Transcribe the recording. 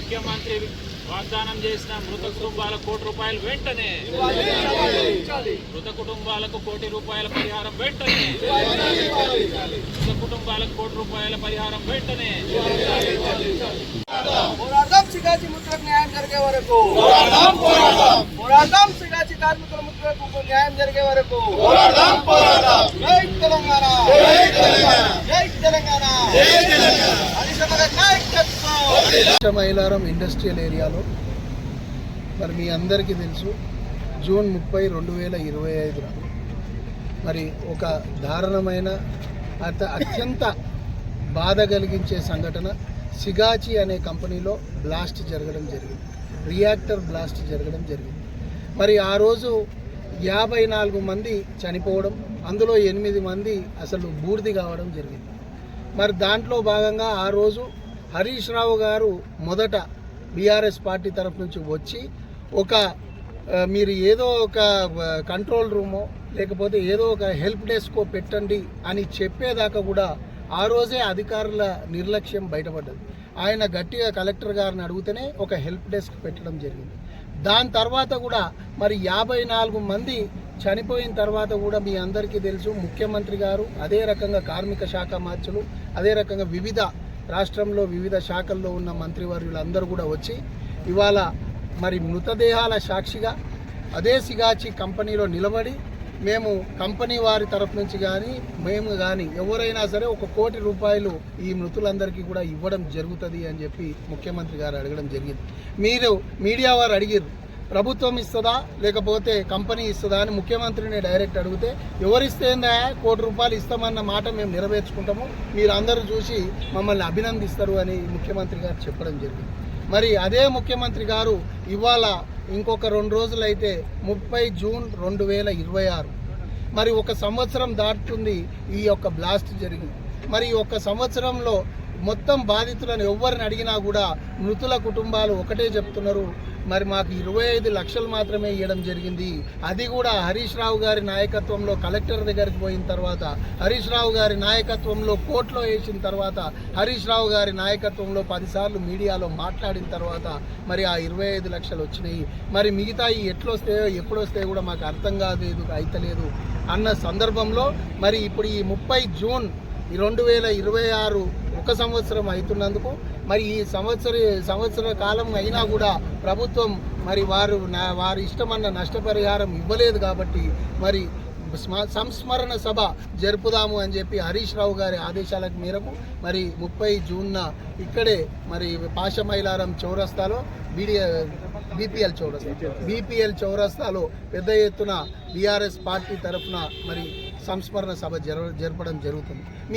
ముఖ్యమంత్రి వాగ్దానం చేసిన మృత కుటుంబాలకు ₹1 కోటి వెంటనే, మృత కుటుంబాలకు ₹1 కోటి పరిహారం వెంటనే, మృత కుటుంబాలకు ₹1 కోటి పరిహారం వెంటనే. పోరాటం సిగాచి ముద్రకు న్యాయం జరిగే వరకు, పోరాటం సిగాచి కార్మికుల ముద్రకు న్యాయం జరిగే వరకు. జై తెలంగాణ, జై తెలంగాణ. మైలారం ఇండస్ట్రియల్ ఏరియాలో మరి మీ అందరికీ తెలుసు జూన్ 30, 2025 మరి ఒక దారుణమైన అత్యంత బాధ కలిగించే సంఘటన సిగాచి అనే కంపెనీలో బ్లాస్ట్ జరగడం జరిగింది, రియాక్టర్ బ్లాస్ట్ జరగడం జరిగింది. మరి ఆ రోజు 54 మంది చనిపోవడం, అందులో 8 మంది అసలు బూడిద కావడం జరిగింది. మరి దాంట్లో భాగంగా ఆ రోజు హరీష్ రావు గారు మొదట బీఆర్ఎస్ పార్టీ తరఫు నుంచి వచ్చి మీరు ఏదో ఒక కంట్రోల్ రూమో లేకపోతే ఏదో ఒక హెల్ప్ డెస్కో పెట్టండి అని చెప్పేదాకా కూడా ఆ రోజే అధికారుల నిర్లక్ష్యం బయటపడ్డది. ఆయన గట్టిగా కలెక్టర్ గారిని అడిగితేనే ఒక హెల్ప్ డెస్క్ పెట్టడం జరిగింది. దాని తర్వాత కూడా మరి 54 మంది చనిపోయిన తర్వాత కూడా మీ అందరికీ తెలుసు ముఖ్యమంత్రి గారు, అదే రకంగా కార్మిక శాఖ మంత్రులు, అదే రకంగా వివిధ రాష్ట్రంలో వివిధ శాఖల్లో ఉన్న మంత్రివర్యులందరూ కూడా వచ్చి ఇవాళ మరి మృతదేహాల సాక్షిగా అదే సిగాచి కంపెనీలో నిలబడి మేము కంపెనీ వారి తరఫు నుంచి కానీ మేము కానీ ఎవరైనా సరే ₹1 కోటి ఈ మృతులందరికీ కూడా ఇవ్వడం జరుగుతుంది అని చెప్పి ముఖ్యమంత్రి గారు అడగడం జరిగింది. మీరు మీడియా వారు అడిగారు ప్రభుత్వం ఇస్తుందా లేకపోతే కంపెనీ ఇస్తుందా అని ముఖ్యమంత్రిని డైరెక్ట్ అడిగితే ఎవరిస్తేందా ₹1 కోటి ఇస్తామన్న మాట మేము నెరవేర్చుకుంటాము, మీరు అందరూ చూసి మమ్మల్ని అభినందిస్తారు అని ముఖ్యమంత్రి గారు చెప్పడం జరిగింది. మరి అదే ముఖ్యమంత్రి గారు ఇవాళ ఇంకొక 2 రోజులైతే 30 జూన్ 2026 మరి 1 సంవత్సరం దాటుతుంది ఈ యొక్క బ్లాస్ట్ జరిగింది. మరి ఈ 1 సంవత్సరంలో మొత్తం బాధితులను ఎవరిని అడిగినా కూడా మృతుల కుటుంబాలు ఒకటే చెప్తున్నారు, మరి మాకు 25 లక్షలు మాత్రమే ఇవ్వడం జరిగింది. అది కూడా హరీష్ రావు గారి నాయకత్వంలో కలెక్టర్ దగ్గరికి పోయిన తర్వాత, హరీష్ రావు గారి నాయకత్వంలో కోర్టులో వేసిన తర్వాత, హరీష్ రావు గారి నాయకత్వంలో 10 సార్లు మీడియాలో మాట్లాడిన తర్వాత మరి ఆ 25 లక్షలు వచ్చినాయి. మరి మిగతా ఎట్లొస్తాయో ఎప్పుడొస్తాయో కూడా మాకు అర్థం కాలేదు, అయితలేదు అన్న సందర్భంలో మరి ఇప్పుడు ఈ 30 జూన్ 2026 1 సంవత్సరం అవుతున్నందుకు మరి ఈ సంవత్సర కాలం అయినా కూడా ప్రభుత్వం మరి వారి ఇష్టమన్న నష్టపరిహారం ఇవ్వలేదు. కాబట్టి మరి సంస్మరణ సభ జరుపుదాము అని చెప్పి హరీష్ రావు గారి ఆదేశాల మేరకు మరి 30 జూన్న ఇక్కడే మరి పాషమైలారం చౌరస్తాలో బీపీఎల్ చౌరస్తాలో పెద్ద ఎత్తున బీఆర్ఎస్ పార్టీ తరఫున మరి సంస్మరణ సభ జరపడం జరుగుతుంది.